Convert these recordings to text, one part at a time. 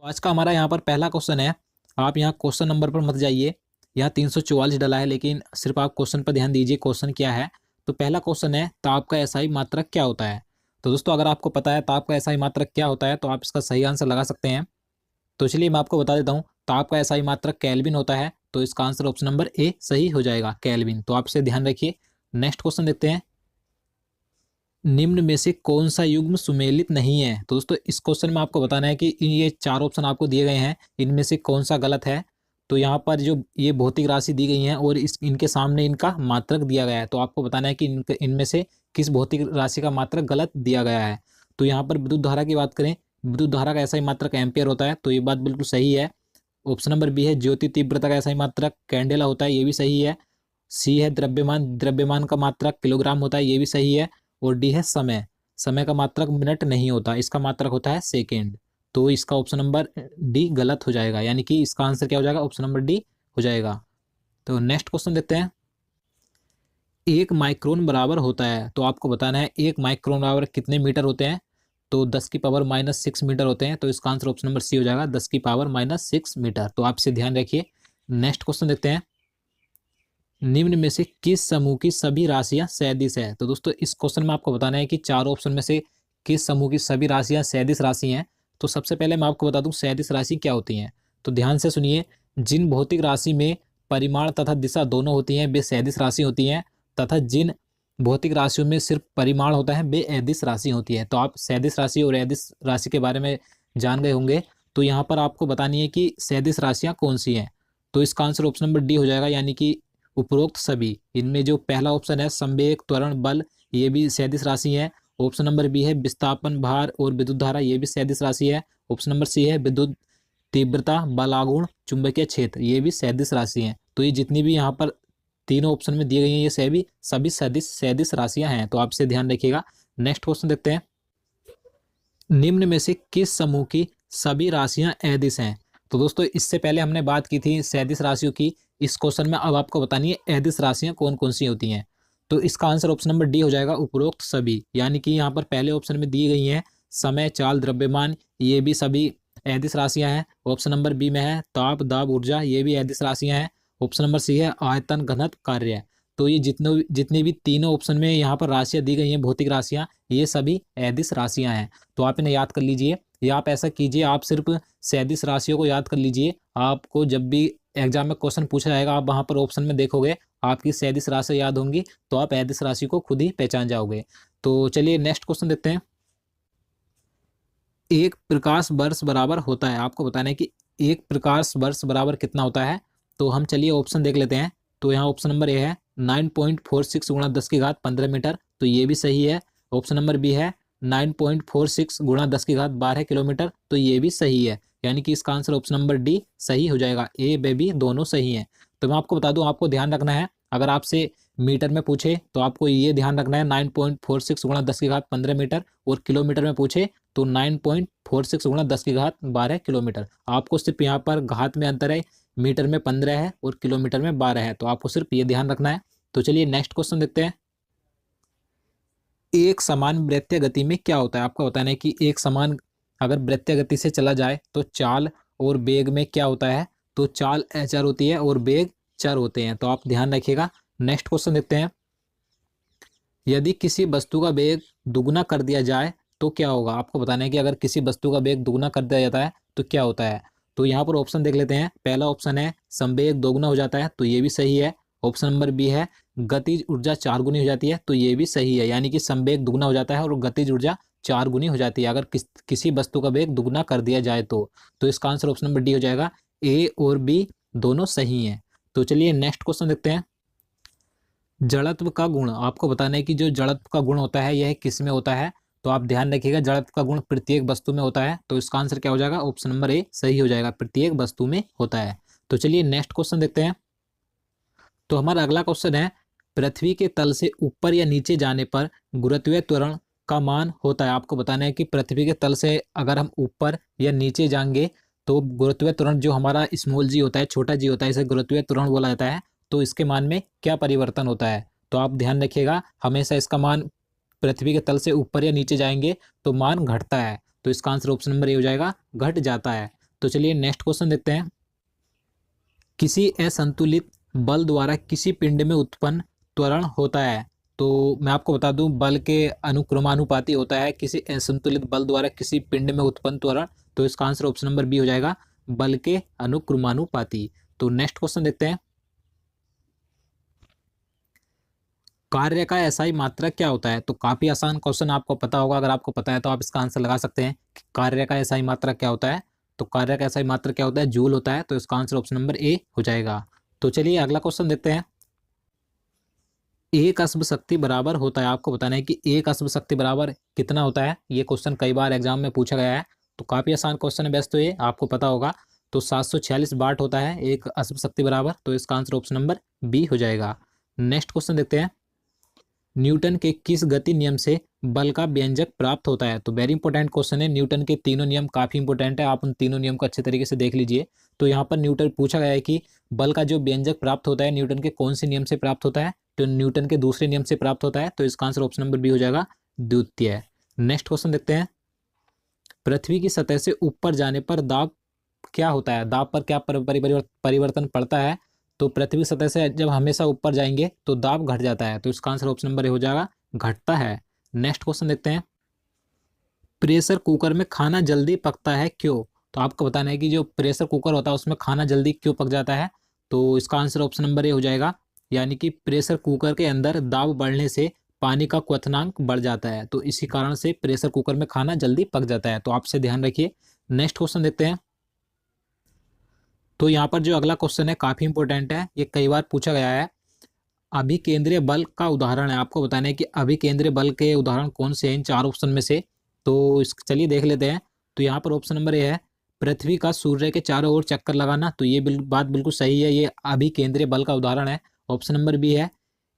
तो आज का हमारा यहाँ पर पहला क्वेश्चन है। आप यहाँ क्वेश्चन नंबर पर मत जाइए, यहाँ 344 डला है, लेकिन सिर्फ आप क्वेश्चन पर ध्यान दीजिए क्वेश्चन क्या है। तो पहला क्वेश्चन है, ताप का एसआई मात्रक क्या होता है। तो दोस्तों अगर आपको पता है ताप का एसआई मात्रक क्या होता है तो आप इसका सही आंसर लगा सकते हैं। तो चलिए मैं आपको बता देता हूँ, ताप का एसआई मात्रक केल्विन होता है। तो इसका आंसर ऑप्शन नंबर ए सही हो जाएगा, केल्विन। तो आप इसे ध्यान रखिए। नेक्स्ट क्वेश्चन देखते हैं, निम्न में से कौन सा युग्म सुमेलित नहीं है। तो दोस्तों इस क्वेश्चन में आपको बताना है कि ये चार ऑप्शन आपको दिए गए हैं, इनमें से कौन सा गलत है। तो यहाँ पर जो ये भौतिक राशि दी गई है और इनके सामने इनका मात्रक दिया गया है, तो आपको बताना है कि इनमें से किस भौतिक राशि का मात्रक गलत दिया गया है। तो यहाँ पर विद्युत धारा की बात करें, विद्युत धारा का ऐसा ही मात्रक एम्पियर होता है, तो ये बात बिल्कुल सही है। ऑप्शन नंबर बी है, ज्योति तीव्रता का ऐसा ही मात्रक कैंडेला होता है, ये भी सही है। सी है, द्रव्यमान, द्रव्यमान का मात्रक किलोग्राम होता है, ये भी सही है। और डी है, समय, समय का मात्रक मिनट नहीं होता, इसका मात्रक होता है सेकेंड। तो इसका ऑप्शन नंबर डी गलत हो जाएगा, यानी कि इसका आंसर क्या हो जाएगा, ऑप्शन नंबर डी हो जाएगा। तो नेक्स्ट क्वेश्चन देखते हैं, एक माइक्रोन बराबर होता है। तो आपको बताना है एक माइक्रोन बराबर कितने मीटर होते हैं। तो 10⁻⁻6 मीटर होते हैं। तो इसका आंसर ऑप्शन नंबर सी हो जाएगा, 10⁻⁻6 मीटर। तो आप इसे ध्यान रखिए। नेक्स्ट क्वेश्चन देखते हैं, निम्न में से किस समूह की सभी राशियां सैंतीस है। तो दोस्तों इस क्वेश्चन में आपको बताना है कि चारों ऑप्शन में से किस समूह की सभी राशियां सैंतीस राशि हैं। तो सबसे पहले मैं आपको बता दूं सैंतीस राशि क्या होती हैं। तो ध्यान से सुनिए, जिन भौतिक राशि में परिमाण तथा दिशा दोनों होती हैं वे सैंतीस राशि होती हैं, तथा जिन भौतिक राशियों में सिर्फ परिमाण होता है वे एदिश राशि होती है। तो आप सैंतीस राशि और एदिश राशि के बारे में जान गए होंगे। तो यहाँ पर आपको बतानी है कि सैंतीस राशियाँ कौन सी हैं। तो इसका आंसर ऑप्शन नंबर डी हो जाएगा, यानी कि उपरोक्त सभी। इनमें जो पहला ऑप्शन है संवेग, त्वरण, बल, ये भी सैंतीस राशि है। ऑप्शन नंबर बी है विस्थापन, भार और विद्युत धारा, ये भी सैंतीस राशि है। ऑप्शन नंबर सी है विद्युत तीव्रता, बलागुण, चुंबकीय क्षेत्र, ये भी सैंतीस राशि है। तो ये जितनी भी यहाँ पर तीनों ऑप्शन में दिए गए हैं ये सभी सैंतीस सैंतीस राशियां हैं। तो आप इसे ध्यान रखिएगा। नेक्स्ट क्वेश्चन देखते हैं, निम्न में से किस समूह की सभी राशियां अदिश हैं। तो दोस्तों इससे पहले हमने बात की थी सैंतीस राशियों की। इस क्वेश्चन में अब आपको बतानी है अदिश राशियां कौन कौन सी होती हैं। तो इसका आंसर ऑप्शन नंबर डी हो जाएगा, उपरोक्त सभी। यानी कि यहाँ पर पहले ऑप्शन में दी गई हैं समय, चाल, द्रव्यमान, ये भी सभी अदिश राशियां हैं। ऑप्शन नंबर बी में है ताप, दाब, ऊर्जा, ये भी अदिश राशियां हैं। ऑप्शन नंबर सी है आयतन, घनत्व, कार्य। तो ये जितने भी तीनों ऑप्शन में यहाँ पर राशियां दी गई हैं भौतिक राशियां, ये सभी अदिश राशियां हैं। तो आप इन्हें याद कर लीजिए, या आप ऐसा कीजिए, आप सिर्फ सैंतीस राशियों को याद कर लीजिए। आपको जब भी एग्जाम में क्वेश्चन पूछा जाएगा आप वहां पर ऑप्शन में देखोगे आपकी सैंतीस राशि याद होंगी, तो आप अदिश राशि को खुद ही पहचान जाओगे। तो चलिए नेक्स्ट क्वेश्चन देखते हैं, एक प्रकाश वर्ष बराबर होता है। आपको बताना है कि एक प्रकाश वर्ष बराबर कितना होता है। तो हम चलिए ऑप्शन देख लेते हैं। तो यहाँ ऑप्शन नंबर ए है 9.46 गुणा 10⁻15 मीटर, तो ये भी सही है। ऑप्शन नंबर बी है 9.46 गुणा 10⁻12 किलोमीटर, तो ये भी सही है। यानी कि इसका आंसर ऑप्शन नंबर डी सही हो जाएगा, ए बे बी दोनों सही हैं। तो मैं आपको बता दूं, आपको ध्यान रखना है, अगर आपसे मीटर में पूछे तो आपको ये ध्यान रखना है 9.46 गुणा 10⁻15 मीटर, और किलोमीटर में पूछे तो 9.46 गुणा 10⁻12 किलोमीटर। आपको सिर्फ यहाँ पर घात में अंतर है, मीटर में 15 है और किलोमीटर में 12 है। तो आपको सिर्फ ये ध्यान रखना है। तो चलिए नेक्स्ट क्वेश्चन देखते हैं, एक समान वृत्तीय गति में क्या होता है। आपको बताना है कि एक समान अगर वृत्तीय गति से चला जाए तो चाल और वेग में क्या होता है। तो चाल अचर होती है और वेग चर होते हैं। तो आप ध्यान रखिएगा। नेक्स्ट क्वेश्चन देखते हैं, यदि किसी वस्तु का वेग दुगुना कर दिया जाए तो क्या होगा। आपको बताना है कि अगर किसी वस्तु का वेग दुगुना कर दिया जाता है तो क्या होता है। तो यहाँ पर ऑप्शन देख लेते हैं। पहला ऑप्शन है संवेग दोगुना हो जाता है, तो ये भी सही है। ऑप्शन नंबर बी है गतिज ऊर्जा 4 गुनी हो जाती है, तो ये भी सही है। यानी कि संवेग दुगुना हो जाता है और गतिज ऊर्जा 4 गुनी हो जाती है अगर किसी वस्तु का वेग दुगुना कर दिया जाए तो इसका आंसर ऑप्शन नंबर डी हो जाएगा, ए और बी दोनों सही हैं। तो चलिए नेक्स्ट क्वेश्चन देखते हैं, जड़त्व का गुण। आपको बताना है कि जो जड़त्व का गुण होता है यह किस में होता है। तो आप ध्यान रखिएगा, जड़त्व का गुण प्रत्येक वस्तु में होता है। तो इसका आंसर क्या हो जाएगा, ऑप्शन नंबर ए सही हो जाएगा, प्रत्येक वस्तु में होता है। तो चलिए नेक्स्ट क्वेश्चन देखते हैं। तो हमारा अगला क्वेश्चन है, पृथ्वी के तल से ऊपर या नीचे जाने पर गुरुत्वीय त्वरण का मान होता है। आपको बताना है कि पृथ्वी के तल से अगर हम ऊपर या नीचे जाएंगे तो गुरुत्वीय त्वरण जो हमारा स्मॉल जी होता है, छोटा जी होता है, इसे गुरुत्वीय त्वरण बोला जाता है। तो इसके मान में क्या परिवर्तन होता है। तो आप ध्यान रखिएगा, हमेशा इसका मान पृथ्वी के तल से ऊपर या नीचे जाएंगे तो मान घटता है। तो इसका आंसर ऑप्शन नंबर ए हो जाएगा, घट जाता है। तो चलिए नेक्स्ट क्वेश्चन देखते हैं। किसी असंतुलित बल द्वारा किसी पिंड में उत्पन्न त्वरण होता है। तो मैं आपको बता दूं, बल के अनुक्रमानुपाती होता है किसी असंतुलित बल द्वारा किसी पिंड में उत्पन्न त्वरण। तो इसका आंसर ऑप्शन नंबर बी हो जाएगा, बल के अनुक्रमानुपाती। तो नेक्स्ट क्वेश्चन देखते हैं। कार्य का एसआई मात्रक क्या होता है। तो काफी आसान क्वेश्चन, आपको पता होगा। अगर आपको पता है तो आप इसका आंसर लगा सकते हैं कि कार्य का एसआई मात्रक क्या होता है। तो कार्य का एसआई मात्रक क्या होता है, जूल होता है। तो इसका आंसर ऑप्शन नंबर ए हो जाएगा। तो चलिए अगला क्वेश्चन देखते हैं। एक अश्व शक्ति बराबर होता है, आपको बताना है कि एक अश्व शक्ति बराबर कितना होता है। ये क्वेश्चन कई बार एग्जाम में पूछा गया है। तो काफी आसान क्वेश्चन है, वैसे तो ये आपको पता होगा। तो 746 वाट होता है एक अश्व शक्ति बराबर। तो इसका आंसर ऑप्शन नंबर बी हो जाएगा। नेक्स्ट क्वेश्चन देखते हैं। न्यूटन के किस गति नियम से बल का व्यंजक प्राप्त होता है। तो वेरी इंपॉर्टेंट क्वेश्चन है। न्यूटन के तीनों नियम काफी इंपॉर्टेंट है, आप उन तीनों नियम को अच्छे तरीके से देख लीजिए। तो यहाँ पर न्यूटन पूछा गया है कि बल का जो व्यंजक प्राप्त होता है न्यूटन के कौन से नियम से प्राप्त होता है। तो न्यूटन के दूसरे नियम से प्राप्त होता है। तो इसका आंसर ऑप्शन नंबर बी हो जाएगा, द्वितीय। नेक्स्ट क्वेश्चन देखते हैं। पृथ्वी की सतह से ऊपर जाने पर दाब क्या होता है, दाब पर क्या परिवर्तन पड़ता है। तो पृथ्वी सतह से जब हमेशा ऊपर जाएंगे तो दाब घट जाता है। तो इसका आंसर ऑप्शन नंबर ए हो जाएगा, घटता है। नेक्स्ट क्वेश्चन देखते हैं। प्रेशर कुकर में खाना जल्दी पकता है क्यों। तो आपको बताना है कि जो प्रेशर कुकर होता है उसमें खाना जल्दी क्यों पक जाता है। तो इसका आंसर ऑप्शन नंबर ए हो जाएगा, यानी कि प्रेशर कुकर के अंदर दाब बढ़ने से पानी का क्वथनांक बढ़ जाता है। तो इसी कारण से प्रेशर कुकर में खाना जल्दी पक जाता है। तो आपसे ध्यान रखिए। नेक्स्ट क्वेश्चन देखते हैं। तो यहाँ पर जो अगला क्वेश्चन है काफी इंपॉर्टेंट है, ये कई बार पूछा गया है। अभिकेंद्रीय बल का उदाहरण है, आपको बताना है कि अभिकेंद्रीय बल के उदाहरण कौन से हैं इन चार ऑप्शन में से। तो इस चलिए देख लेते हैं। तो यहाँ पर ऑप्शन नंबर ए है, पृथ्वी का सूर्य के चारों ओर चक्कर लगाना। तो ये बात बिल्कुल सही है, ये अभिकेंद्रीय बल का उदाहरण है। ऑप्शन नंबर बी है,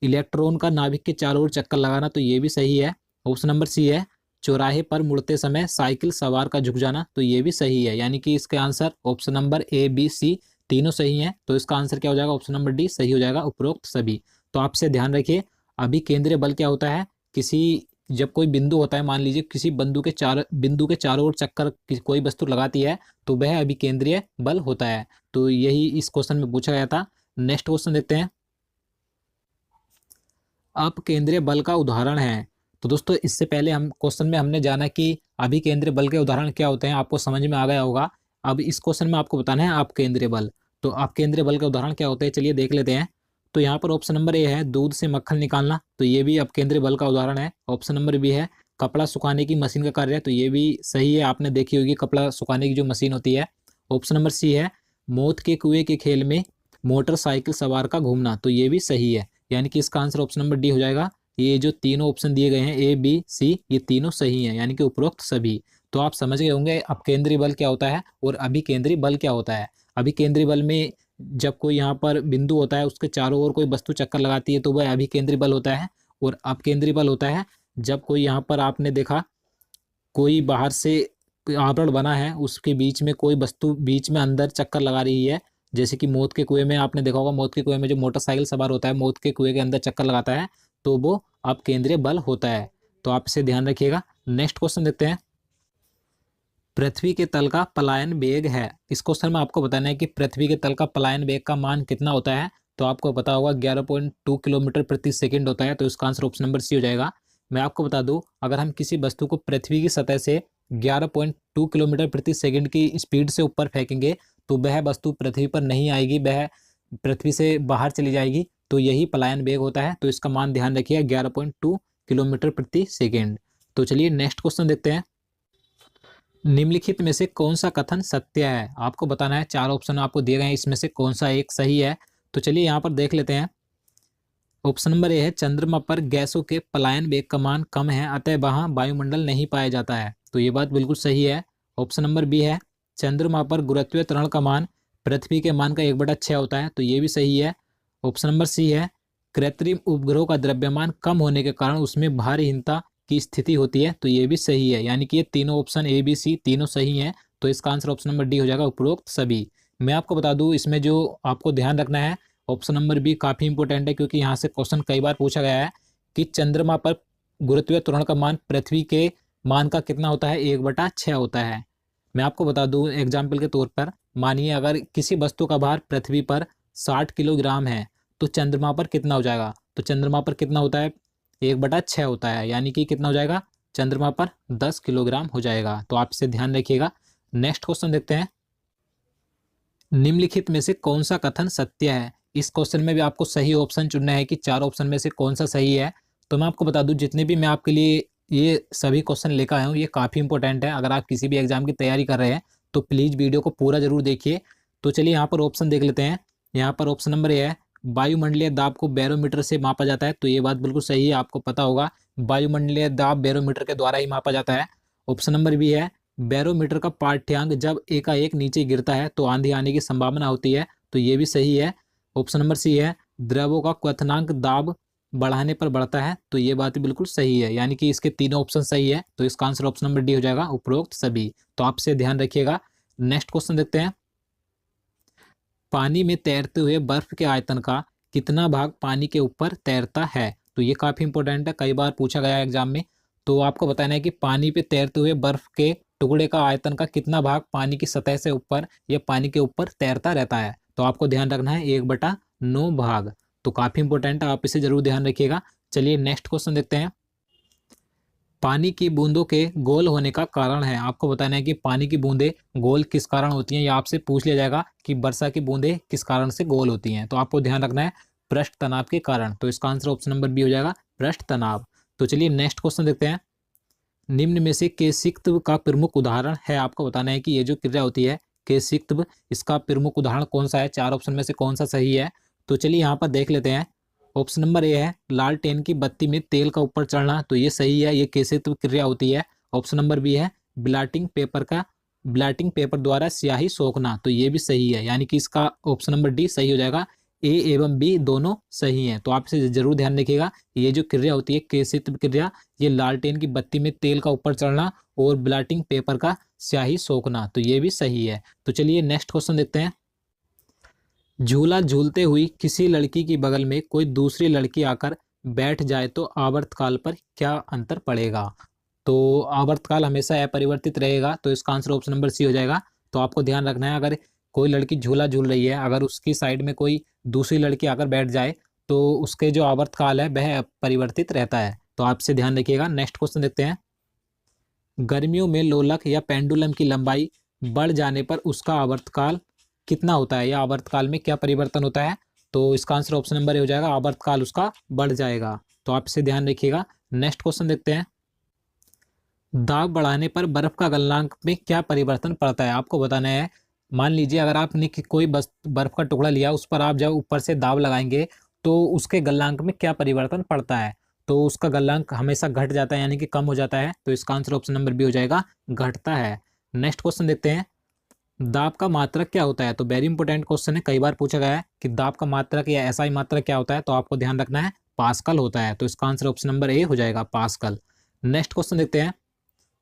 इलेक्ट्रॉन का नाभिक के चारों ओर चक्कर लगाना। तो ये भी सही है। ऑप्शन नंबर सी है, चौराहे पर मुड़ते समय साइकिल सवार का झुक जाना। तो ये भी सही है, यानी कि इसके answer option number A B C तीनों सही हैं। तो इसका आंसर क्या हो जाएगा, ऑप्शन नंबर डी सही हो जाएगा, उपरोक्त सभी। तो आपसे ध्यान रखिए, अभी केंद्रीय बल क्या होता है, किसी जब कोई बिंदु होता है, मान लीजिए किसी बिंदु के चारों ओर चक्कर कोई वस्तु लगाती है तो वह अभी केंद्रीय बल होता है। तो यही इस क्वेश्चन में पूछा गया था। नेक्स्ट क्वेश्चन देखते हैं। अपकेंद्रीय बल का उदाहरण है। तो दोस्तों इससे पहले हम क्वेश्चन में हमने जाना कि अभिकेंद्रीय बल के उदाहरण क्या होते हैं, आपको समझ में आ गया होगा। अब इस क्वेश्चन में आपको बताना है अपकेंद्रीय बल। तो अपकेंद्रीय बल के उदाहरण क्या होते हैं, चलिए देख लेते हैं। तो यहाँ पर ऑप्शन नंबर ए है, दूध से मक्खन निकालना। तो ये भी अपकेंद्रीय बल का उदाहरण है। ऑप्शन नंबर बी है, कपड़ा सुखाने की मशीन का कार्य। तो ये भी सही है, आपने देखी होगी कपड़ा सुखाने की जो मशीन होती है। ऑप्शन नंबर सी है, मौत के कुएं के खेल में मोटरसाइकिल सवार का घूमना। तो ये भी सही है, यानी कि इसका आंसर ऑप्शन नंबर डी हो जाएगा। ये जो तीनों ऑप्शन दिए गए हैं ए बी सी, ये तीनों सही हैं, यानी कि उपरोक्त सभी। तो आप समझ गए होंगे अपकेंद्रीय बल क्या होता है और अभिकेंद्रीय बल क्या होता है। अभिकेंद्रीय बल में जब कोई यहाँ पर बिंदु होता है उसके चारों ओर कोई वस्तु चक्कर लगाती है तो वह अभिकेंद्रीय बल होता है। और अपकेंद्रीय बल होता है जब कोई यहाँ पर आपने देखा कोई बाहर से आवरण बना है उसके बीच में कोई वस्तु बीच में अंदर चक्कर लगा रही है। जैसे कि मौत के कुएं में आपने देखा होगा, मौत के कुएं में जो मोटरसाइकिल सवार होता है मौत के कुएं के अंदर चक्कर लगाता है तो वो अपकेंद्रीय बल होता है। तो आप इसे ध्यान रखिएगा। नेक्स्ट क्वेश्चन देखते हैं। पृथ्वी के तल का पलायन वेग है। इस क्वेश्चन में आपको बताना है कि पृथ्वी के तल का पलायन वेग का मान कितना होता है। तो आपको पता होगा 11.2 किलोमीटर प्रति सेकंड होता है। तो इसका आंसर ऑप्शन नंबर सी हो जाएगा। मैं आपको बता दूं, अगर हम किसी वस्तु को पृथ्वी की सतह से 11.2 किलोमीटर प्रति सेकंड की स्पीड से ऊपर फेंकेंगे तो वह वस्तु पृथ्वी पर नहीं आएगी, वह पृथ्वी से बाहर चली जाएगी। तो यही पलायन वेग होता है। तो इसका मान ध्यान रखिए 11.2 किलोमीटर प्रति सेकेंड। तो चलिए नेक्स्ट क्वेश्चन देखते हैं। निम्नलिखित में से कौन सा कथन सत्य है, आपको बताना है। चार ऑप्शन आपको दिए गए हैं, इसमें से कौन सा एक सही है। तो चलिए यहाँ पर देख लेते हैं। ऑप्शन नंबर ए है, चंद्रमा पर गैसों के पलायन वेग का मान कम है अतः वहां वायुमंडल नहीं पाया जाता है। तो ये बात बिल्कुल सही है। ऑप्शन नंबर बी है, चंद्रमा पर गुरुत्वीय त्वरण का मान पृथ्वी के मान का 1/6 होता है। तो ये भी सही है। ऑप्शन नंबर सी है, कृत्रिम उपग्रहों का द्रव्यमान कम होने के कारण उसमें भारहीनता की स्थिति होती है। तो ये भी सही है, यानी कि ये तीनों ऑप्शन ए बी सी तीनों सही हैं। तो इसका आंसर ऑप्शन नंबर डी हो जाएगा, उपरोक्त सभी। मैं आपको बता दूं, इसमें जो आपको ध्यान रखना है ऑप्शन नंबर बी काफी इंपॉर्टेंट है, क्योंकि यहाँ से क्वेश्चन कई बार पूछा गया है कि चंद्रमा पर गुरुत्वीय त्वरण का मान पृथ्वी के मान का कितना होता है, 1/6 होता है। मैं आपको बता दूं एग्जाम्पल के तौर पर, मानिए अगर किसी वस्तु का भार पृथ्वी पर 60 किलोग्राम है तो चंद्रमा पर कितना हो जाएगा? तो चंद्रमा पर कितना होता है? 1/6 होता है, यानी कि कितना हो जाएगा? चंद्रमा पर 10 किलोग्राम हो जाएगा। तो आप इसे ध्यान रखिएगा। नेक्स्ट क्वेश्चन देखते हैं, निम्नलिखित में से कौन सा कथन सत्य है? इस क्वेश्चन में भी आपको सही ऑप्शन चुनना है कि चार ऑप्शन में से कौन सा सही है। तो मैं आपको बता दूं, जितने भी मैं आपके लिए ये सभी क्वेश्चन लेकर आया हूँ ये काफ़ी इंपॉर्टेंट है। अगर आप किसी भी एग्जाम की तैयारी कर रहे हैं तो प्लीज़ वीडियो को पूरा जरूर देखिए। तो चलिए यहाँ पर ऑप्शन देख लेते हैं। यहाँ पर ऑप्शन नंबर ए है, वायुमंडलीय दाब को बैरोमीटर से मापा जाता है। तो ये बात बिल्कुल सही है, आपको पता होगा वायुमंडलीय दाब बैरोमीटर के द्वारा ही मापा जाता है। ऑप्शन नंबर बी है, बैरोमीटर का पाठ्यांक जब एकाएक नीचे गिरता है तो आंधी आने की संभावना होती है। तो ये भी सही है। ऑप्शन नंबर सी है, द्रवों का क्वथनांक दाब बढ़ाने पर बढ़ता है। तो ये बात बिल्कुल सही है, यानी कि इसके तीनों ऑप्शन सही है। तो इसका आंसर ऑप्शन नंबर डी हो जाएगा, उपरोक्त सभी। तो आपसे ध्यान रखिएगा। नेक्स्ट क्वेश्चन देखते हैं, पानी में तैरते हुए बर्फ के आयतन का कितना भाग पानी के ऊपर तैरता है? तो ये काफी इंपॉर्टेंट है, कई बार पूछा गया है एग्जाम में। तो आपको बताना है कि पानी पे तैरते हुए बर्फ के टुकड़े का आयतन का कितना भाग पानी की सतह से ऊपर या पानी के ऊपर तैरता रहता है। तो आपको ध्यान रखना है 1/9 भाग। तो काफी इंपॉर्टेंट है, आप इसे जरूर ध्यान रखिएगा। चलिए नेक्स्ट क्वेश्चन देखते हैं, पानी की बूंदों के गोल होने का कारण है। आपको बताना है कि पानी की बूंदें गोल किस कारण होती हैं, या आपसे पूछ लिया जाएगा कि वर्षा की बूंदें किस कारण से गोल होती हैं। तो आपको ध्यान रखना है पृष्ठ तनाव के कारण। तो इसका आंसर ऑप्शन नंबर बी हो जाएगा, पृष्ठ तनाव। तो चलिए नेक्स्ट क्वेश्चन देखते हैं, निम्न में से केशिक्त्व का प्रमुख उदाहरण है। आपको बताना है कि ये जो क्रिया होती है केशिक्त्व, इसका प्रमुख उदाहरण कौन सा है? चार ऑप्शन में से कौन सा सही है? तो चलिए यहाँ पर देख लेते हैं। ऑप्शन नंबर ए है, लालटेन की बत्ती में तेल का ऊपर चढ़ना। तो ये सही है, ये केशित्व क्रिया होती है। ऑप्शन नंबर बी है, ब्लॉटिंग पेपर द्वारा स्याही सोखना। तो ये भी सही है, यानी कि इसका ऑप्शन नंबर डी सही हो जाएगा। ए एवं बी दोनों सही हैं। तो आप इसे जरूर ध्यान रखिएगा। ये जो क्रिया होती है केशित्व क्रिया, ये लालटेन की बत्ती में तेल का ऊपर चढ़ना और ब्लॉटिंग पेपर का स्याही सोखना। तो ये भी सही है। तो चलिए नेक्स्ट क्वेश्चन देखते हैं, झूला झूलते हुई किसी लड़की की बगल में कोई दूसरी लड़की आकर बैठ जाए तो आवर्तकाल पर क्या अंतर पड़ेगा? तो आवर्तकाल हमेशा अपरिवर्तित रहेगा। तो इसका आंसर ऑप्शन नंबर सी हो जाएगा। तो आपको ध्यान रखना है, अगर कोई लड़की झूला झूल रही है, अगर उसकी साइड में कोई दूसरी लड़की आकर बैठ जाए तो उसके जो आवर्तकाल है वह परिवर्तित रहता है। तो आपसे ध्यान रखिएगा। नेक्स्ट क्वेश्चन देखते हैं, गर्मियों में लोलक या पेंडुलम की लंबाई बढ़ जाने पर उसका आवर्तकाल कितना होता है, या आवर्तकाल में क्या परिवर्तन होता है? तो इसका आंसर ऑप्शन नंबर ए हो जाएगा, आवर्तकाल उसका बढ़ जाएगा। तो आप इसे ध्यान रखिएगा। नेक्स्ट क्वेश्चन देखते हैं, दाब बढ़ाने पर बर्फ का गलनांक में क्या परिवर्तन पड़ता है? आपको बताना है, मान लीजिए अगर आपने कोई बर्फ का टुकड़ा लिया, उस पर आप जब ऊपर से दाब लगाएंगे तो उसके गलनांक में क्या परिवर्तन पड़ता है? तो उसका गलनांक हमेशा घट जाता है, यानी कि कम हो जाता है। तो इसका आंसर ऑप्शन नंबर बी हो जाएगा, घटता है। नेक्स्ट क्वेश्चन देखते हैं, दाब का मात्रक क्या होता है? तो वेरी इंपॉर्टेंट क्वेश्चन है, कई बार पूछा गया है कि दाब का मात्रक या एसआई मात्रक क्या होता है। तो आपको ध्यान रखना है पास्कल होता है। तो इसका आंसर ऑप्शन नंबर ए हो जाएगा, पास्कल। नेक्स्ट क्वेश्चन देखते हैं,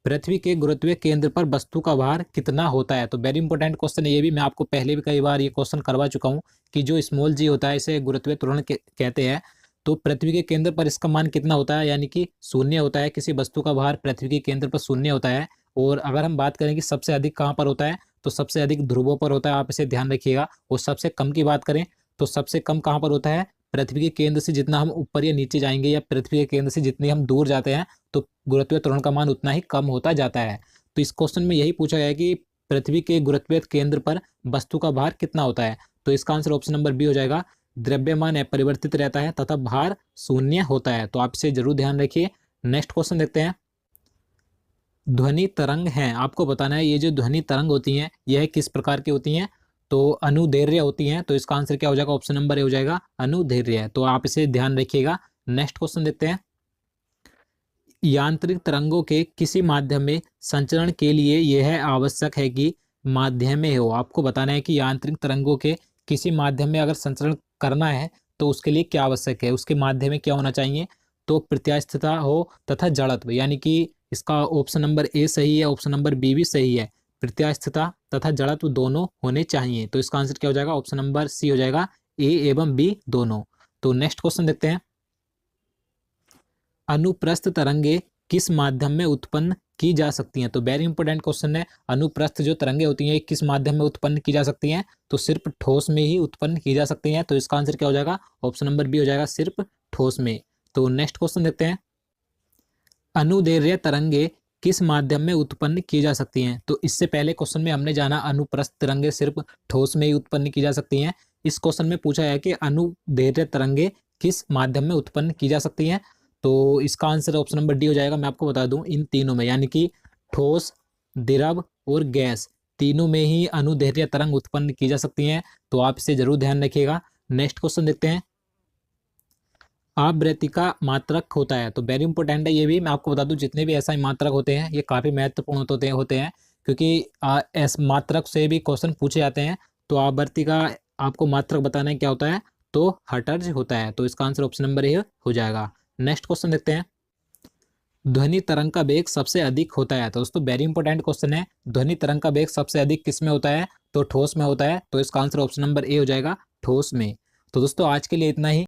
पृथ्वी के गुरुत्वीय केंद्र पर वस्तु का भार कितना होता है? तो वेरी इंपॉर्टेंट क्वेश्चन है ये भी, मैं आपको पहले भी कई बार ये क्वेश्चन करवा चुका हूँ कि जो स्मॉल जी होता है इसे गुरुत्वीय त्वरण कहते हैं। तो पृथ्वी के केंद्र पर इसका मान कितना होता है, यानी कि शून्य होता है। किसी वस्तु का भार पृथ्वी के केंद्र पर शून्य होता है। और अगर हम बात करें कि सबसे अधिक कहाँ पर होता है, तो सबसे अधिक ध्रुवों पर होता है। आप इसे ध्यान रखिएगा। और सबसे कम की बात करें तो सबसे कम कहाँ पर होता है? पृथ्वी के केंद्र से जितना हम ऊपर या नीचे जाएंगे, या पृथ्वी के केंद्र से जितने हम दूर जाते हैं, तो गुरुत्वीय त्वरण का मान उतना ही कम होता जाता है। तो इस क्वेश्चन में यही पूछा गया है कि पृथ्वी के गुरुत्वीय केंद्र पर वस्तु का भार कितना होता है। तो इसका आंसर ऑप्शन नंबर बी हो जाएगा, द्रव्यमान अपरिवर्तित रहता है तथा भार शून्य होता है। तो आप इसे जरूर ध्यान रखिए। नेक्स्ट क्वेश्चन देखते हैं, ध्वनि तरंग हैं। आपको बताना है ये जो ध्वनि तरंग होती हैं यह किस प्रकार की होती हैं? तो अनुदैर्घ्य होती हैं। तो इसका आंसर क्या हो जाएगा? ऑप्शन नंबर ए हो जाएगा, अनुदैर्घ्य। तो आप इसे ध्यान रखिएगा। नेक्स्ट क्वेश्चन देखते हैं, यांत्रिक तरंगों के किसी माध्यम में संचरण के लिए यह आवश्यक है कि माध्यम में हो। आपको बताना है कि यांत्रिक तरंगों के किसी माध्यम में अगर संचरण करना है तो उसके लिए क्या आवश्यक है, उसके माध्यम में क्या होना चाहिए? तो प्रत्यास्थता हो तथा जड़त्व, यानी कि इसका ऑप्शन नंबर ए सही है, ऑप्शन नंबर बी भी सही है। प्रत्यास्थता तथा जड़त्व दोनों होने चाहिए। तो इसका आंसर क्या हो जाएगा? ऑप्शन नंबर सी हो जाएगा, ए एवं बी दोनों। तो नेक्स्ट क्वेश्चन देखते हैं, अनुप्रस्थ तरंगे किस माध्यम में उत्पन्न की जा सकती हैं। तो वेरी इंपॉर्टेंट क्वेश्चन है। अनुप्रस्थ जो तरंगे होती हैं किस माध्यम में उत्पन्न की जा सकती हैं, तो सिर्फ ठोस में ही उत्पन्न की जा सकती हैं। तो इसका आंसर क्या हो जाएगा, ऑप्शन नंबर बी हो जाएगा, सिर्फ ठोस में। तो नेक्स्ट क्वेश्चन देखते हैं, अनुदैर्घ्य तरंगे किस माध्यम में उत्पन्न की जा सकती हैं। तो इससे पहले क्वेश्चन में हमने जाना अनुप्रस्थ तरंगे सिर्फ ठोस में ही उत्पन्न की जा सकती हैं। इस क्वेश्चन में पूछा है कि अनुदैर्घ्य तरंगे किस माध्यम में उत्पन्न की जा सकती हैं। तो इसका आंसर ऑप्शन नंबर डी हो जाएगा। मैं आपको बता दूं, इन तीनों में यानी कि ठोस, द्रव और गैस, तीनों में ही अनुदैर्घ्य तरंग उत्पन्न की जा सकती हैं। तो आप इसे जरूर ध्यान रखिएगा। नेक्स्ट क्वेश्चन देखते हैं, आवृत्ति का मात्रक होता है। तो वेरी इंपॉर्टेंट है ये भी। मैं आपको बता दूं, जितने भी ऐसा मात्रक होते हैं ये काफी महत्वपूर्ण होते हैं क्योंकि इस मात्रक से भी क्वेश्चन पूछे जाते हैं। तो आवृत्ति का आपको मात्रक बताना है क्या होता है, तो हर्ट्ज होता है। तो इसका आंसर ऑप्शन नंबर ए हो जाएगा। नेक्स्ट क्वेश्चन देखते हैं, ध्वनि तरंग का वेग सबसे अधिक होता है। तो दोस्तों वेरी इंपॉर्टेंट क्वेश्चन है, ध्वनि तरंग का वेग सबसे अधिक किस में होता है, तो ठोस में होता है। तो इसका आंसर ऑप्शन नंबर ए हो जाएगा, ठोस में। तो दोस्तों आज के लिए इतना ही।